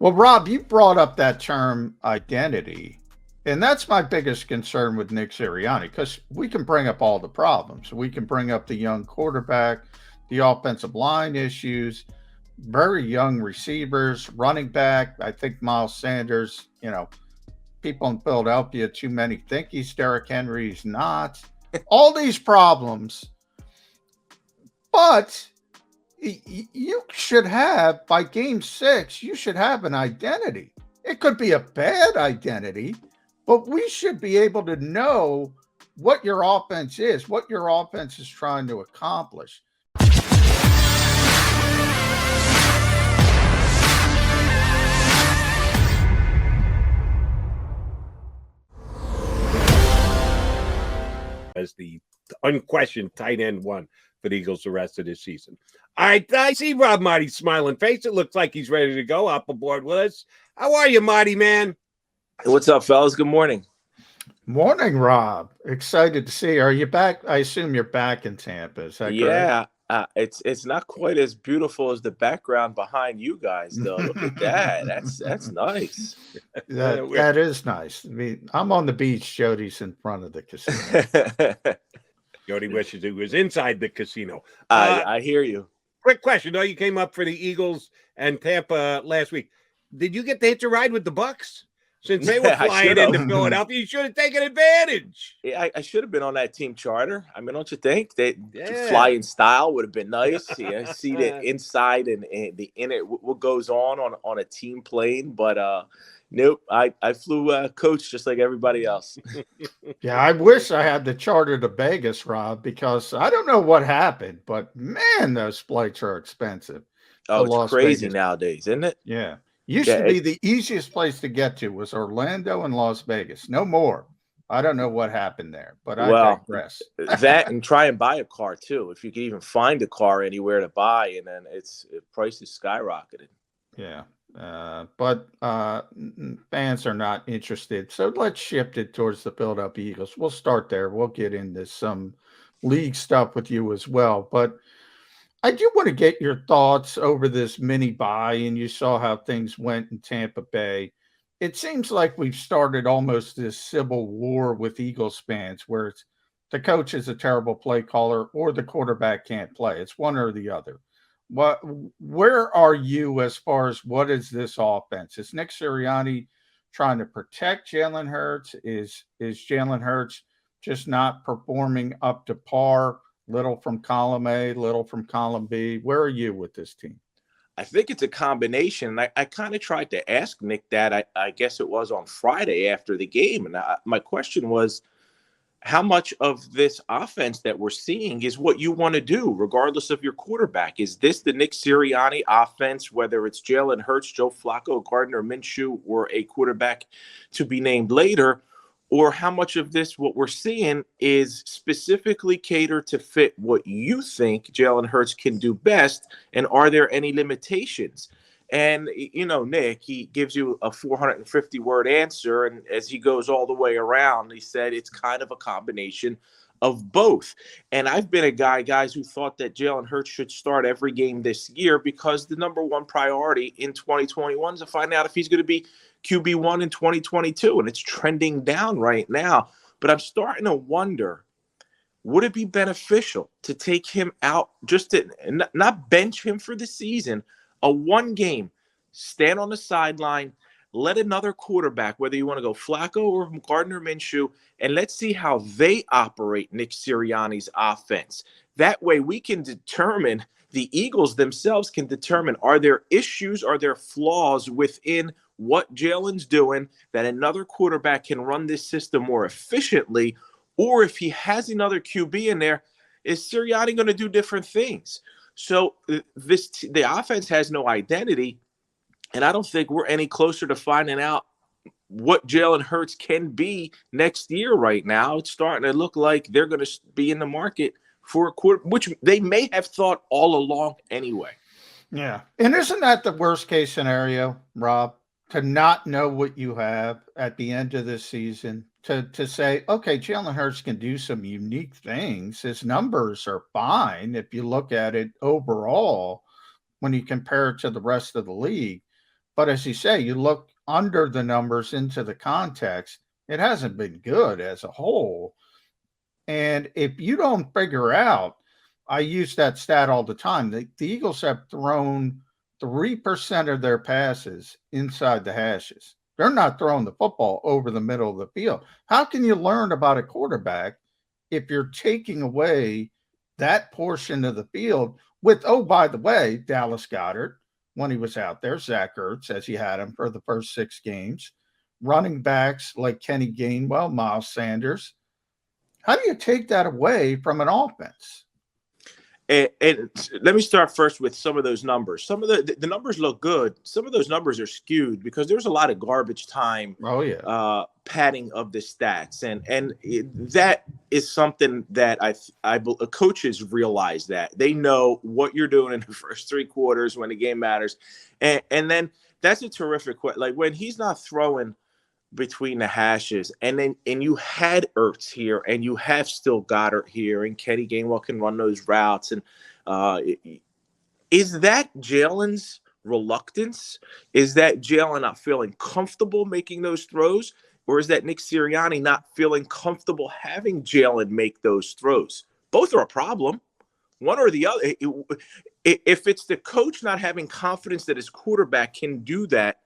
Well, Rob, you brought up that term identity. And that's my biggest concern with Nick Sirianni because we can bring up all the problems. We can bring up the young quarterback, the offensive line issues, very young receivers, running back. I think Miles Sanders, people in Philadelphia, too many think he's Derrick Henry. He's not. All these problems. But you should have, by game 6, you should have an identity. It could be a bad identity, but we should be able to know what your offense is, what your offense is trying to accomplish. As the unquestioned tight end one for the Eagles the rest of this season. All right, I see Rob Maaddi's smiling face. It looks like he's ready to go up aboard with us. How are you, Maaddi, man? What's up, fellas? Good morning. Morning, Rob. Excited to see you. Are you back? I assume you're back in Tampa. Is that correct? It's not quite as beautiful as the background behind you guys, though. Look at that. That's nice. That is nice. I mean, I'm on the beach. Jody's in front of the casino. Jody wishes he was inside the casino. I hear you. Quick question. You came up for the Eagles and Tampa last week. Did you get to hitch a ride with the Bucs? Since they were flying into Philadelphia, you should have taken advantage. Yeah, I should have been on that team charter. I mean, don't you think? To fly in style would have been nice. See the inside and the inner, what goes on a team plane. But nope, I flew coach just like everybody else. Yeah, I wish I had the charter to Vegas, Rob, because I don't know what happened, but man, those flights are expensive. Oh, it's crazy nowadays, isn't it? Yeah. Used to be the easiest place to get to was Orlando and Las Vegas. No more. I don't know what happened there, but I digress. That and try and buy a car too. If you can even find a car anywhere to buy, and then price is skyrocketed. Yeah. But fans are not interested. So let's shift it towards the Philadelphia Eagles. We'll start there. We'll get into some league stuff with you as well. But I do want to get your thoughts over this mini bye, and you saw how things went in Tampa Bay. It seems like we've started almost this civil war with Eagles fans where it's the coach is a terrible play caller or the quarterback can't play. It's one or the other. Where are you as far as what is this offense? Is Nick Sirianni trying to protect Jalen Hurts? Is Jalen Hurts just not performing up to par? Little from column A, little from column B. Where are you with this team? I think it's a combination. I kind of tried to ask Nick that. I guess it was on Friday after the game. And my question was, how much of this offense that we're seeing is what you want to do, regardless of your quarterback? Is this the Nick Sirianni offense, whether it's Jalen Hurts, Joe Flacco, Gardner Minshew, or a quarterback to be named later? Or how much of this, what we're seeing, is specifically catered to fit what you think Jalen Hurts can do best? And are there any limitations? And, Nick, he gives you a 450-word answer. And as he goes all the way around, he said it's kind of a combination of both. And I've been a guy, guys, who thought that Jalen Hurts should start every game this year because the number one priority in 2021 is to find out if he's going to be QB1 in 2022, and it's trending down right now. But I'm starting to wonder, would it be beneficial to take him out, just to not bench him for the season, a one game, stand on the sideline, let another quarterback, whether you want to go Flacco or Gardner Minshew, and let's see how they operate Nick Sirianni's offense. That way we can determine, the Eagles themselves can determine, are there issues, are there flaws within what Jalen's doing that another quarterback can run this system more efficiently, or if he has another QB in there, is Sirianni going to do different things? So the offense has no identity, and I don't think we're any closer to finding out what Jalen Hurts can be next year right now. It's starting to look like they're going to be in the market for a quarter, which they may have thought all along anyway. Yeah. And isn't that the worst case scenario, Rob? To not know what you have at the end of this season, to say, okay, Jalen Hurts can do some unique things. His numbers are fine if you look at it overall when you compare it to the rest of the league. But as you say, you look under the numbers into the context, it hasn't been good as a whole. And if you don't figure out, I use that stat all the time. The Eagles have thrown 3% of their passes inside the hashes. They're not throwing the football over the middle of the field. How can you learn about a quarterback if you're taking away that portion of the field with, oh, by the way, Dallas Goedert, when he was out there, Zach Ertz, as he had him for the first 6 games, running backs like Kenny Gainwell, Miles Sanders. How do you take that away from an offense? And let me start first with some of those numbers. Some of the numbers look good. Some of those numbers are skewed because there's a lot of garbage time. Oh yeah, padding of the stats, and that is something that coaches realize that they know what you're doing in the first 3 quarters when the game matters, and then that's a terrific question. Like when he's not throwing between the hashes, and you had Ertz here, and you have still Goddard here, and Kenny Gainwell can run those routes. And is that Jalen's reluctance? Is that Jalen not feeling comfortable making those throws? Or is that Nick Sirianni not feeling comfortable having Jalen make those throws? Both are a problem. One or the other. If it's the coach not having confidence that his quarterback can do that,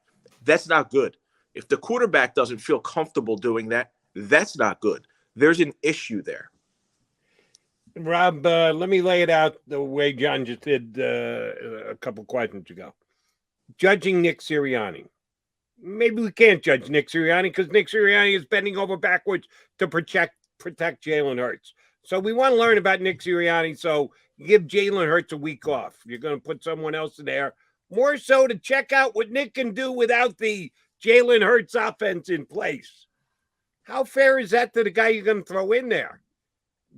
that's not good. If the quarterback doesn't feel comfortable doing that, that's not good. There's an issue there. Rob, let me lay it out the way John just did a couple questions ago. Judging Nick Sirianni. Maybe we can't judge Nick Sirianni because Nick Sirianni is bending over backwards to protect Jalen Hurts. So we want to learn about Nick Sirianni. So give Jalen Hurts a week off. You're going to put someone else in there. More so to check out what Nick can do without the Jalen Hurts offense in place. How fair is that to the guy you're going to throw in there?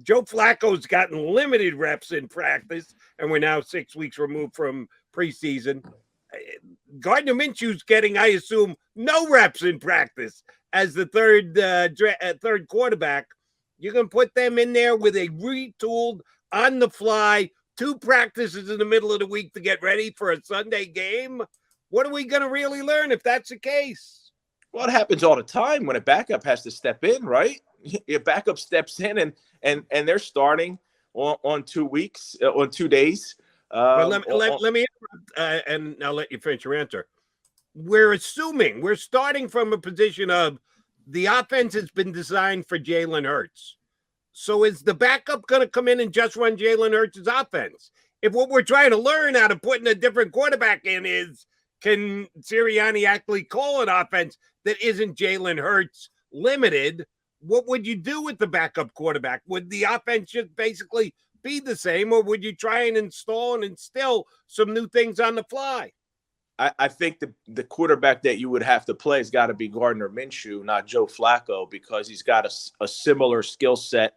Joe Flacco's gotten limited reps in practice, and we're now 6 weeks removed from preseason. Gardner Minshew's getting, I assume, no reps in practice as the third quarterback. You're going to put them in there with a retooled, on-the-fly, 2 practices in the middle of the week to get ready for a Sunday game? What are we going to really learn if that's the case? Well, it happens all the time when a backup has to step in, right? Your backup steps in and they're starting on 2 weeks, on 2 days. Well, let me and I'll let you finish your answer. We're starting from a position of the offense has been designed for Jalen Hurts. So is the backup going to come in and just run Jalen Hurts' offense? If what we're trying to learn out of putting a different quarterback in is, can Sirianni actually call an offense that isn't Jalen Hurts limited? What would you do with the backup quarterback? Would the offense just basically be the same, or would you try and install and instill some new things on the fly? I think the quarterback that you would have to play has got to be Gardner Minshew, not Joe Flacco, because he's got a similar skill set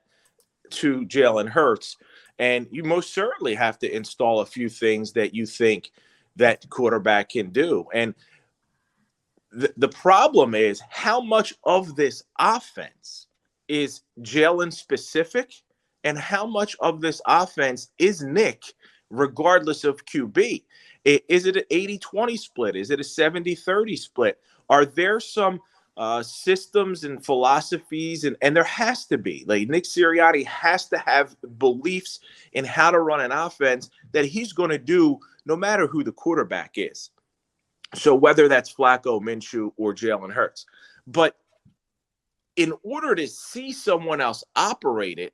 to Jalen Hurts. And you most certainly have to install a few things that you think that quarterback can do. And the problem is how much of this offense is Jalen specific and how much of this offense is Nick, regardless of QB. Is it an 80-20 split? Is it a 70-30 split? Are there some systems and philosophies? And there has to be. Like Nick Sirianni has to have beliefs in how to run an offense that he's going to do no matter who the quarterback is. So whether that's Flacco, Minshew, or Jalen Hurts. But in order to see someone else operate it,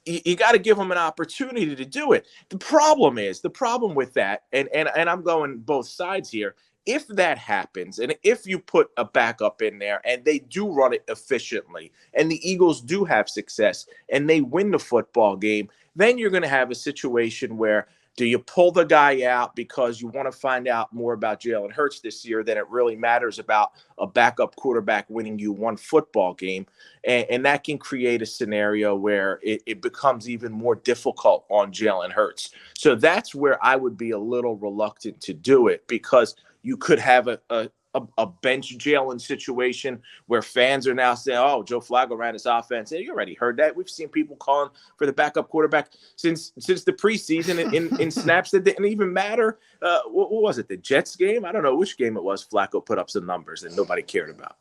you got to give them an opportunity to do it. The problem with that, and I'm going both sides here, if that happens, and if you put a backup in there and they do run it efficiently, and the Eagles do have success, and they win the football game, then you're going to have a situation where do you pull the guy out because you want to find out more about Jalen Hurts this year than it really matters about a backup quarterback winning you one football game? And that can create a scenario where it becomes even more difficult on Jalen Hurts. So that's where I would be a little reluctant to do it, because you could have a a bench Jalen situation where fans are now saying, "Oh, Joe Flacco ran his offense." And you already heard that. We've seen people calling for the backup quarterback since the preseason in snaps that didn't even matter. What was it? The Jets game? I don't know which game it was. Flacco put up some numbers that nobody cared about.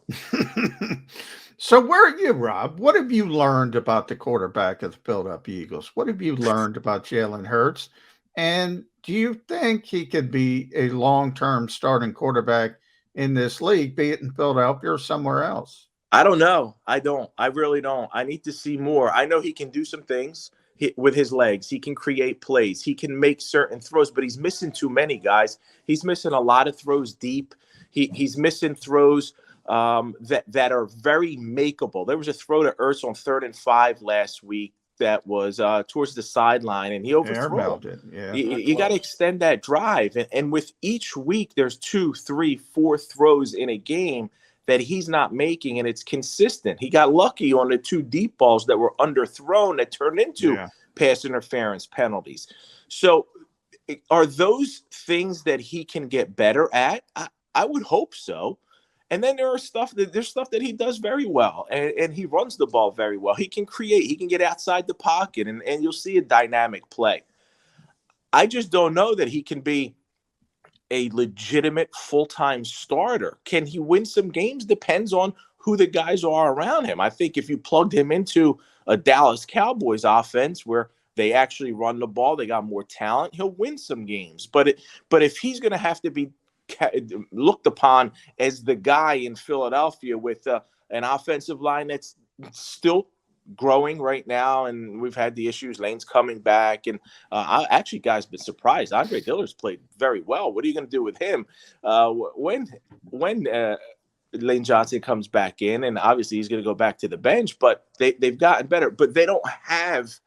So where are you, Rob? What have you learned about the quarterback of the Philadelphia Eagles? What have you learned about Jalen Hurts? And do you think he could be a long-term starting quarterback in this league, be it in Philadelphia or somewhere else? I don't know. I don't. I really don't. I need to see more. I know he can do some things with his legs. He can create plays. He can make certain throws, but he's missing too many, guys. He's missing a lot of throws deep. He's missing throws that are very makeable. There was a throw to Ertz on 3rd and 5 last week that was towards the sideline, and he overthrew it. Yeah, you got to extend that drive. And with each week, there's 2, 3, 4 throws in a game that he's not making, and it's consistent. He got lucky on the 2 deep balls that were underthrown that turned into pass interference penalties. So are those things that he can get better at? I would hope so. And then there's stuff that he does very well, and he runs the ball very well. He can create, he can get outside the pocket, and you'll see a dynamic play. I just don't know that he can be a legitimate full-time starter. Can he win some games? Depends on who the guys are around him. I think if you plugged him into a Dallas Cowboys offense where they actually run the ball, they got more talent, he'll win some games. But if he's going to have to be looked upon as the guy in Philadelphia with an offensive line that's still growing right now, and we've had the issues. Lane's coming back, and I actually, guys, been surprised. Andre Diller's played very well. What are you going to do with him when Lane Johnson comes back in? And obviously, he's going to go back to the bench. But they've gotten better. But they don't have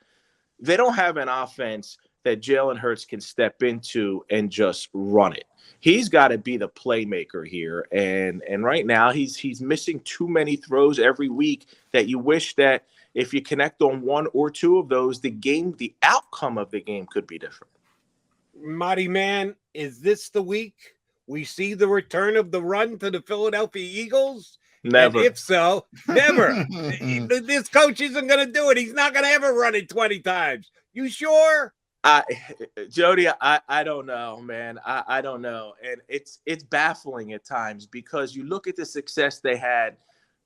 an offense that Jalen Hurts can step into and just run it. He's got to be the playmaker here, and right now he's missing too many throws every week that you wish that if you connect on 1 or 2 of those, the outcome of the game could be different. Maaddi, man, is this the week we see the return of the run to the Philadelphia Eagles? Never. And if so, never. This coach isn't going to do it. He's not going to ever run it 20 times. You sure? Jody, I don't know, man. I don't know. And it's baffling at times because you look at the success they had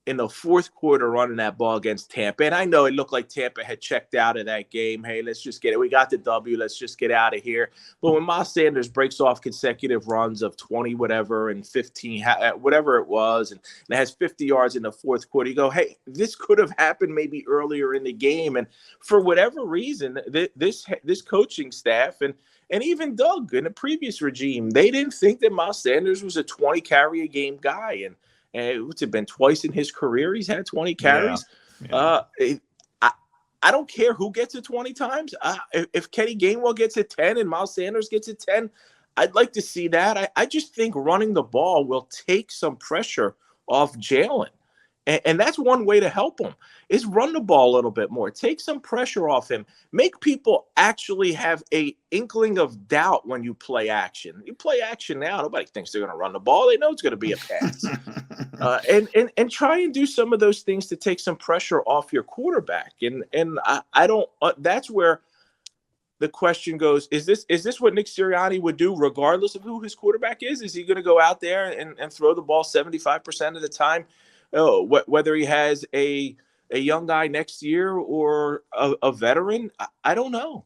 in the 4th quarter running that ball against Tampa. And I know it looked like Tampa had checked out of that game. Hey, let's just get it. We got the W. Let's just get out of here. But when Miles Sanders breaks off consecutive runs of 20, whatever, and 15, whatever it was, and it has 50 yards in the 4th quarter, you go, hey, this could have happened maybe earlier in the game. And for whatever reason, this coaching staff and even Doug in the previous regime, they didn't think that Miles Sanders was a 20-carry-a-game guy. And it's been twice in his career he's had 20 carries. Yeah. I don't care who gets it 20 times. If Kenny Gainwell gets it 10 and Miles Sanders gets it 10, I'd like to see that. I just think running the ball will take some pressure off Jalen. And that's one way to help him is run the ball a little bit more. Take some pressure off him. Make people actually have a inkling of doubt when you play action. You play action now, nobody thinks they're going to run the ball. They know it's going to be a pass. And try and do some of those things to take some pressure off your quarterback. And I don't. That's where the question goes: Is this what Nick Sirianni would do, regardless of who his quarterback is? Is he going to go out there and throw the ball 75% of the time? Whether he has a young guy next year or a veteran, I don't know.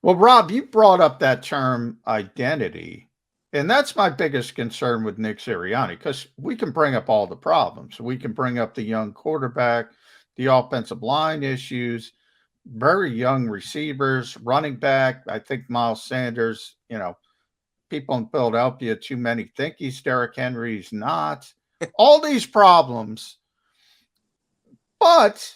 Well, Rob, you brought up that term identity, and that's my biggest concern with Nick Sirianni, because we can bring up all the problems. We can bring up the young quarterback, the offensive line issues, very young receivers, running back. I think Miles Sanders, people in Philadelphia, too many think he's Derrick Henry. He's not. All these problems, but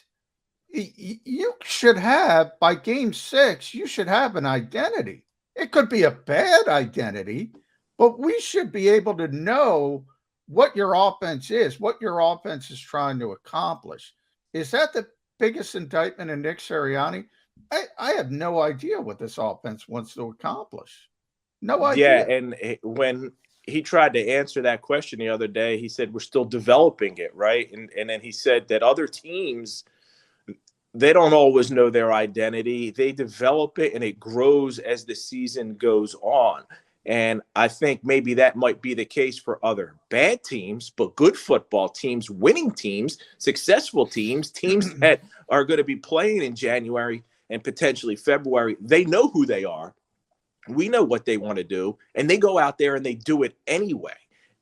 you should have, by game 6, you should have an identity. It could be a bad identity, but we should be able to know what your offense is, what your offense is trying to accomplish. Is that the biggest indictment in Nick Sirianni? I have no idea what this offense wants to accomplish. No idea. Yeah, and when he tried to answer that question the other day. He said, we're still developing it, right? And then he said that other teams, they don't always know their identity. They develop it and it grows as the season goes on. And I think maybe that might be the case for other bad teams, but good football teams, winning teams, successful teams, teams that are going to be playing in January and potentially February. They know who they are. We know what they want to do, and they go out there and they do it anyway.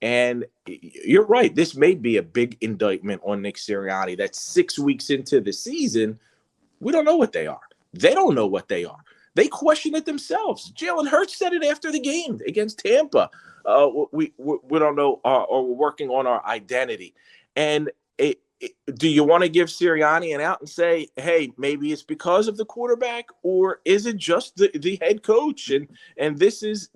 And you're right. This may be a big indictment on Nick Sirianni that 6 weeks into the season, we don't know what they are. They don't know what they are. They question it themselves. Jalen Hurts said it after the game against Tampa. We don't know, or we're working on our identity. And do you want to give Sirianni an out and say, hey, maybe it's because of the quarterback, or is it just the head coach? And this is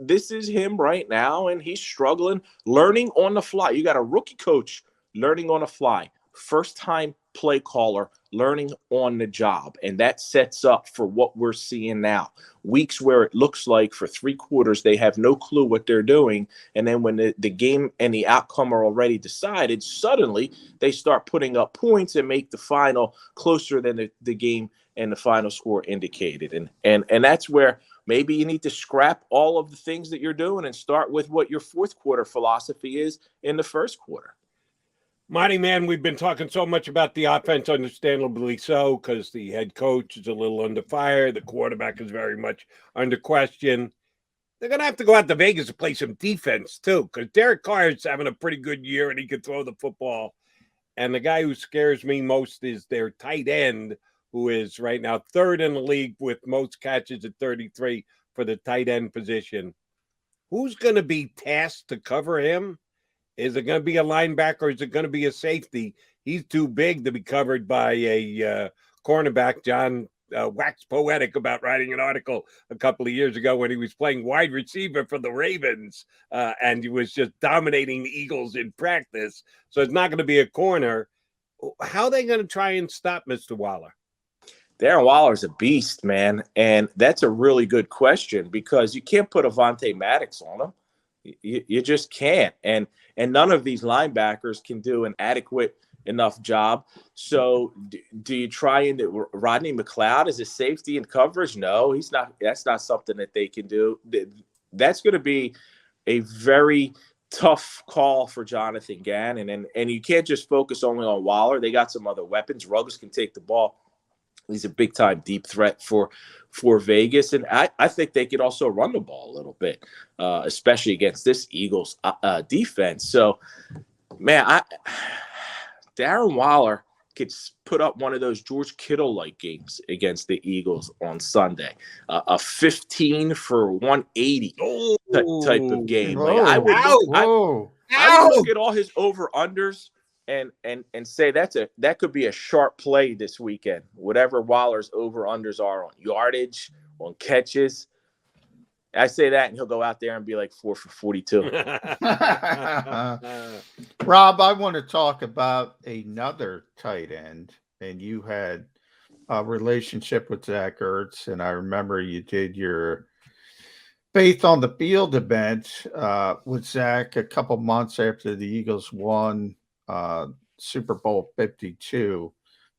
him right now, and he's struggling, learning on the fly. You got a rookie coach learning on the fly, first-time play caller, learning on the job. And that sets up for what we're seeing now. Weeks where it looks like for 3 quarters they have no clue what they're doing. And then when the game and the outcome are already decided, suddenly they start putting up points and make the final closer than the game and the final score indicated. And that's where maybe you need to scrap all of the things that you're doing and start with what your fourth quarter philosophy is in the first quarter. Maaddi, man, we've been talking so much about the offense, understandably so, because the head coach is a little under fire. The quarterback is very much under question. They're going to have to go out to Vegas to play some defense, too, because Derek Carr is having a pretty good year, and he can throw the football. And the guy who scares me most is their tight end, who is right now 3rd in the league with most catches at 33 for the tight end position. Who's going to be tasked to cover him? Is it going to be a linebacker or is it going to be a safety? He's too big to be covered by a cornerback. John waxed poetic about writing an article a couple of years ago when he was playing wide receiver for the Ravens, and he was just dominating the Eagles in practice. So it's not going to be a corner. How are they going to try and stop Mr. Waller? Darren Waller's a beast, man. And that's a really good question because you can't put Avonte Maddox on him. You just can't. And none of these linebackers can do an adequate enough job. So do you try into Rodney McLeod as a safety in coverage? No, he's not. That's not something that they can do. That's going to be a very tough call for Jonathan Gannon. And you can't just focus only on Waller. They got some other weapons. Ruggs can take the ball. He's a big-time deep threat for Vegas. And I think they could also run the ball a little bit, especially against this Eagles defense. So, man, Darren Waller could put up one of those George Kittle-like games against the Eagles on Sunday, a 15 for 180 type of game. Like, I would look at all his over-unders and say that could be a sharp play this weekend. Whatever Waller's over-unders are on yardage, on catches. I say that, and he'll go out there and be like 4 for 42. Rob, I want to talk about another tight end, and you had a relationship with Zach Ertz, and I remember you did your Faith on the Field event with Zach a couple months after the Eagles won Super Bowl 52.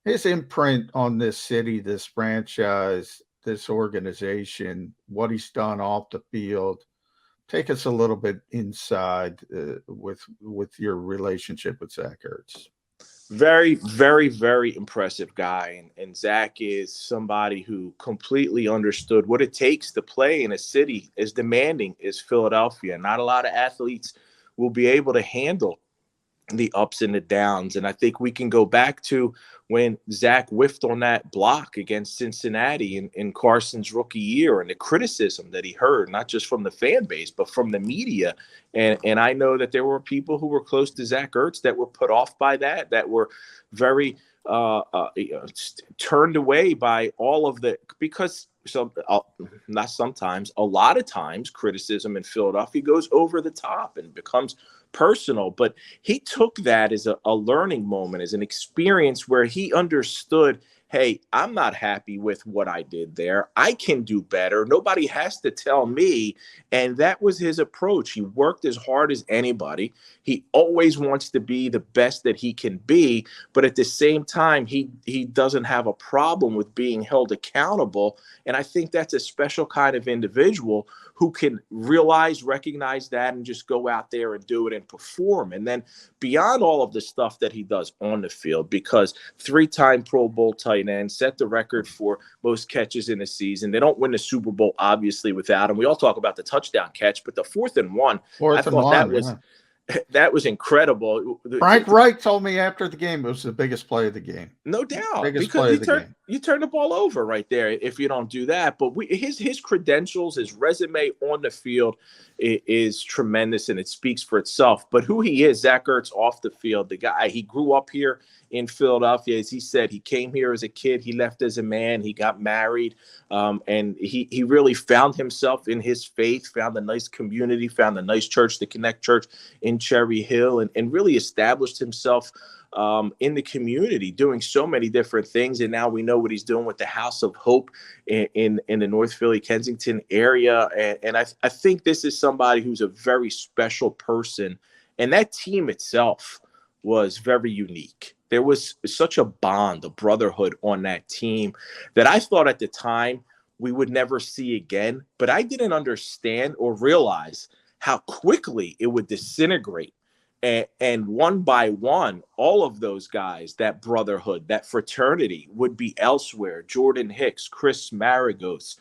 His imprint on this city, this franchise, this organization, what he's done off the field. Take us a little bit inside with your relationship with Zach Ertz. Very, very, very impressive guy. And Zach is somebody who completely understood what it takes to play in a city as demanding as Philadelphia. Not a lot of athletes will be able to handle the ups and the downs. And I think we can go back to when Zach whiffed on that block against Cincinnati in Carson's rookie year, and the criticism that he heard, not just from the fan base, but from the media. And I know that there were people who were close to Zach Ertz that were put off by that were very turned away by all of the, because not sometimes, a lot of times criticism in Philadelphia goes over the top and becomes personal. But he took that as a learning moment, as an experience where he understood hey, I'm not happy with what I did there. I can do better. Nobody has to tell me. And that was his approach. He worked as hard as anybody. He always wants to be the best that he can be. But at the same time, he doesn't have a problem with being held accountable. And I think that's a special kind of individual who can recognize that, and just go out there and do it and perform. And then beyond all of the stuff that he does on the field, because 3-time Pro Bowl tight end, set the record for most catches in a season. They don't win the Super Bowl, obviously, without him. We all talk about the touchdown catch, but the 4th and 1, I thought that was incredible. Frank Reich told me after the game it was the biggest play of the game. No doubt. Biggest because play of the game. You turn the ball over right there if you don't do that. But his credentials, his resume on the field is tremendous, and it speaks for itself. But who he is, Zach Ertz, off the field, the guy, he grew up here in Philadelphia. As he said, he came here as a kid. He left as a man. He got married. And he really found himself in his faith, found a nice community, found a nice church, the Connect Church in Cherry Hill, and really established himself in the community, doing so many different things. And now we know what he's doing with the House of Hope in the North Philly, Kensington area. And I think this is somebody who's a very special person. And that team itself was very unique. There was such a bond, a brotherhood on that team that I thought at the time we would never see again. But I didn't understand or realize how quickly it would disintegrate. And one by one, all of those guys, that brotherhood, that fraternity would be elsewhere. Jordan Hicks, Chris Maragos,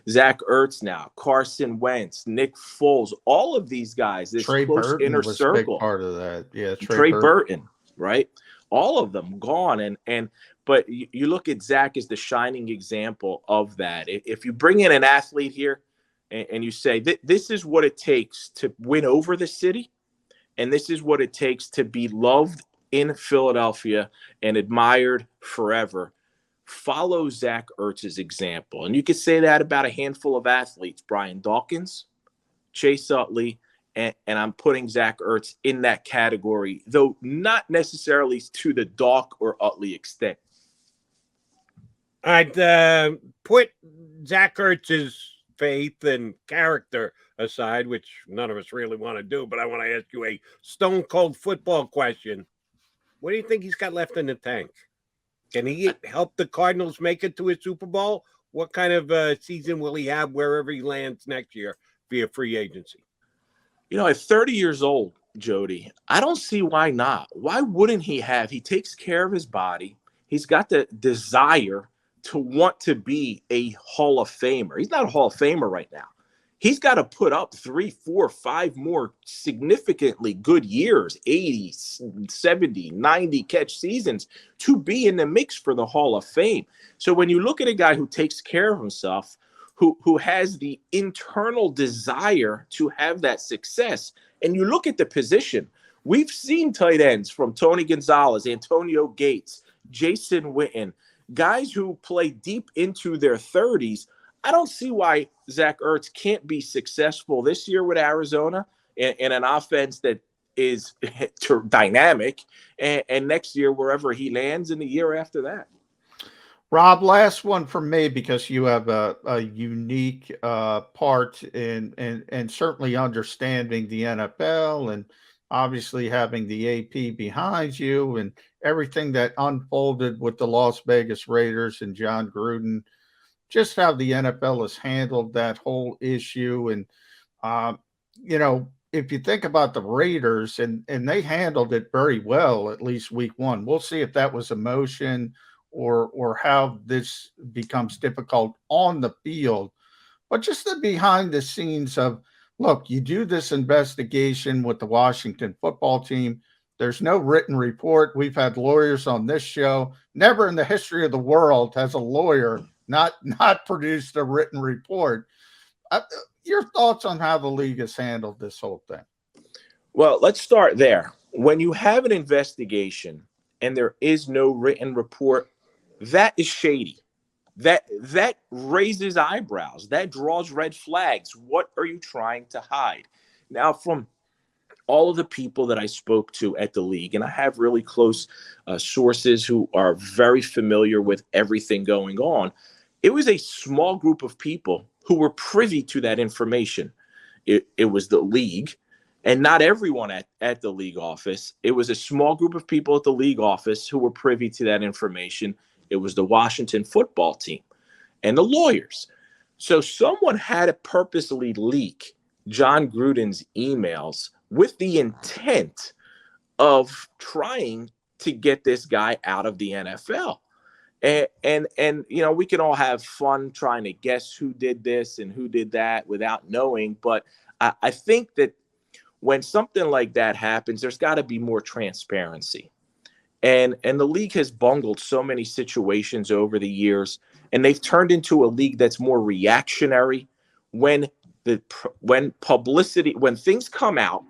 Zach Ertz now, Carson Wentz, Nick Foles, all of these guys, this Trey close Burton inner was circle. A big part of that. Yeah, Trey Burton, right? All of them gone. But you look at Zach as the shining example of that. If you bring in an athlete here and you say, this is what it takes to win over the city, and this is what it takes to be loved in Philadelphia and admired forever, follow Zach Ertz's example. And you could say that about a handful of athletes, Brian Dawkins, Chase Utley, and I'm putting Zach Ertz in that category, though not necessarily to the Dawk or Utley extent. I'd put Zach Ertz's faith and character aside, which none of us really want to do, but I want to ask you a stone cold football question. What do you think he's got left in the tank? Can he help the Cardinals make it to a Super Bowl? What kind of season will he have wherever he lands next year via free agency? You know, at 30 years old, Jody, I don't see why not. Why wouldn't he have? He takes care of his body. He's got the desire to want to be a Hall of Famer. He's not a Hall of Famer right now. He's got to put up 3, 4, 5 more significantly good years, 80, 70, 90 catch seasons to be in the mix for the Hall of Fame. So when you look at a guy who takes care of himself, who has the internal desire to have that success, and you look at the position, we've seen tight ends from Tony Gonzalez, Antonio Gates, Jason Witten, guys who play deep into their 30s. I don't see why Zach Ertz can't be successful this year with Arizona in an offense that is dynamic, and next year wherever he lands, in the year after that. Rob, last one from me, because you have a unique part in certainly understanding the NFL, and obviously having the AP behind you and everything that unfolded with the Las Vegas Raiders and John Gruden, just how the NFL has handled that whole issue. And, if you think about the Raiders, and they handled it very well, at least week 1, we'll see if that was emotion or how this becomes difficult on the field. But just the behind the scenes of, look, you do this investigation with the Washington football team. There's no written report. We've had lawyers on this show. Never in the history of the world has a lawyer not produced a written report. Your thoughts on how the league has handled this whole thing? Well, let's start there. When you have an investigation and there is no written report, that is shady. That raises eyebrows. That draws red flags. What are you trying to hide? Now, from all of the people that I spoke to at the league, and I have really close sources who are very familiar with everything going on, it was a small group of people who were privy to that information. It was the league, and not everyone at the league office. It was a small group of people at the league office who were privy to that information. It was the Washington football team and the lawyers. So someone had to purposely leak John Gruden's emails with the intent of trying to get this guy out of the NFL. And you know, we can all have fun trying to guess who did this and who did that without knowing. But I think that when something like that happens, there's got to be more transparency. And the league has bungled so many situations over the years, and they've turned into a league that's more reactionary when publicity, when things come out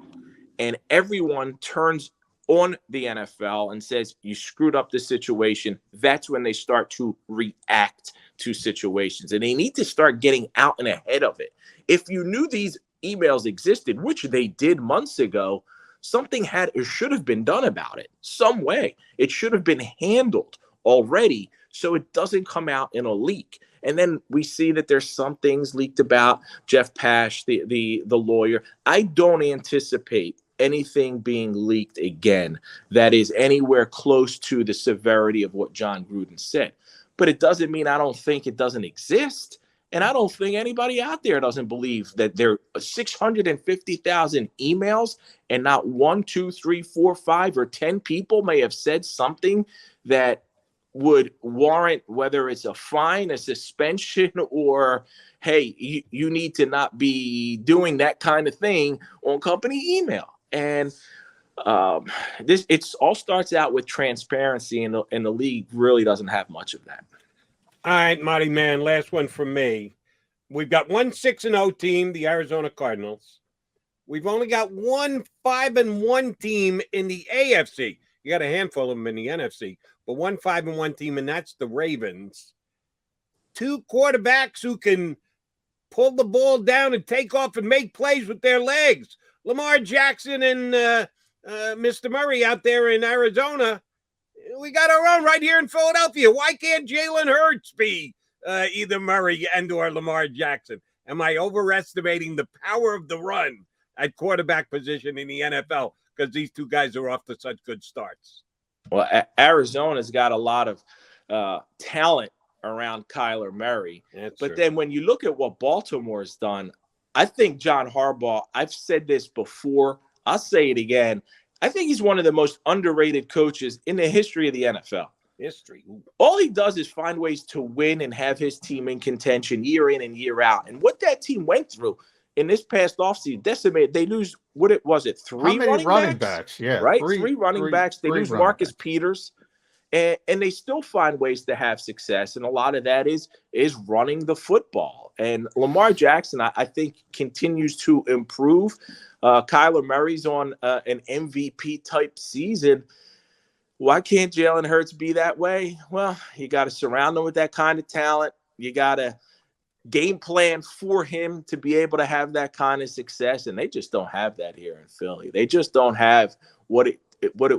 and everyone turns on the NFL and says, you screwed up the situation, that's when they start to react to situations. And they need to start getting out and ahead of it. If you knew these emails existed, which they did months ago, something had or should have been done about it some way. It should have been handled already so it doesn't come out in a leak. And then we see that there's some things leaked about Jeff Pash, the lawyer. I don't anticipate anything being leaked again that is anywhere close to the severity of what John Gruden said. But it doesn't mean I don't think it doesn't exist. And I don't think anybody out there doesn't believe that there are 650,000 emails and not 1, 2, 3, 4, 5, or 10 people may have said something that would warrant, whether it's a fine, a suspension, or, hey, you need to not be doing that kind of thing on company email. And it's all starts out with transparency, and the league really doesn't have much of that. All right, Maaddi, man, last one from me. We've got one 6-0 team, the Arizona Cardinals. We've only got one 5-1 team in the AFC. You got a handful of them in the NFC, but one 5-1 team, and that's the Ravens. Two quarterbacks who can pull the ball down and take off and make plays with their legs. Lamar Jackson and Mr. Murray out there in Arizona. We got our own right here in Philadelphia. Why can't Jalen Hurts be either Murray and or Lamar Jackson? Am I overestimating the power of the run at quarterback position in the NFL because these two guys are off to such good starts? Well, Arizona's got a lot of talent around Kyler Murray. That's but true. Then when you look at what Baltimore's done, I think John Harbaugh, I've said this before, I'll say it again, I think he's one of the most underrated coaches in the history of the NFL. History. All he does is find ways to win and have his team in contention year in and year out. And what that team went through in this past offseason, decimated. They lose, three running backs? Yeah. Right? Three running backs. They lose Marcus Peters. And they still find ways to have success. And a lot of that is running the football. And Lamar Jackson, I think, continues to improve. Kyler Murray's on an MVP-type season. Why can't Jalen Hurts be that way? Well, you got to surround him with that kind of talent. You got to game plan for him to be able to have that kind of success. And they just don't have that here in Philly. They just don't have what it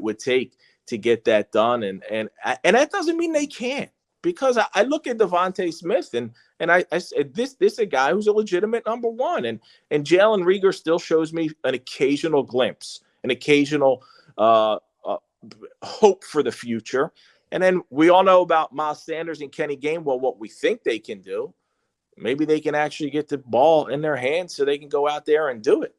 would take to get that done. And that doesn't mean they can't, because I look at Devontae Smith and I said, this is a guy who's a legitimate number one. And Jalen Reagor still shows me an occasional glimpse, an occasional hope for the future. And then we all know about Miles Sanders and Kenny Gainwell, what we think they can do. Maybe they can actually get the ball in their hands so they can go out there and do it.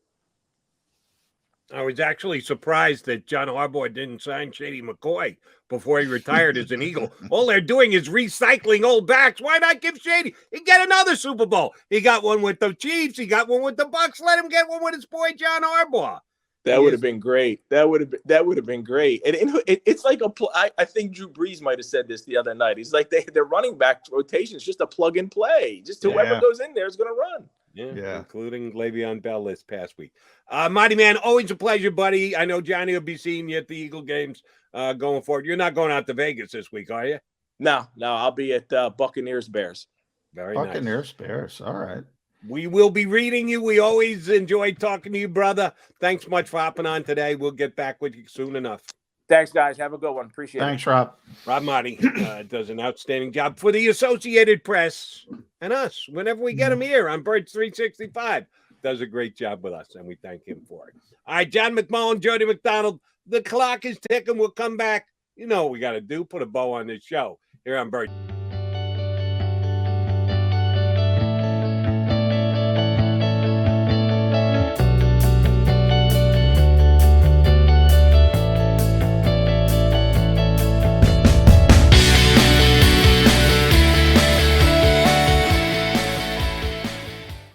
I was actually surprised that John Harbaugh didn't sign Shady McCoy before he retired as an Eagle. All they're doing is recycling old backs. Why not give Shady? He get another Super Bowl. He got one with the Chiefs. He got one with the Bucks. Let him get one with his boy John Harbaugh. That would have been great. That would have been great. And it's like I think Drew Brees might have said this the other night. He's like their running back rotation is just a plug and play. Just whoever goes in there is going to run. Yeah, including Le'Veon Bell this past week. Maaddi, man, always a pleasure, buddy. I know Johnny will be seeing you at the Eagle games going forward. You're not going out to Vegas this week, are you? No, I'll be at Buccaneers Bears. Very Buccaneers nice. Bears. All right. We will be reading you. We always enjoy talking to you, brother. Thanks much for hopping on today. We'll get back with you soon enough. Thanks, guys. Have a good one. Appreciate it. Thanks, Rob. Rob Maaddi does an outstanding job for the Associated Press and us. Whenever we get him here on Birds 365, does a great job with us, and we thank him for it. All right, John McMullen, Jody McDonald, the clock is ticking. We'll come back. You know what we got to do, put a bow on this show here on Birds.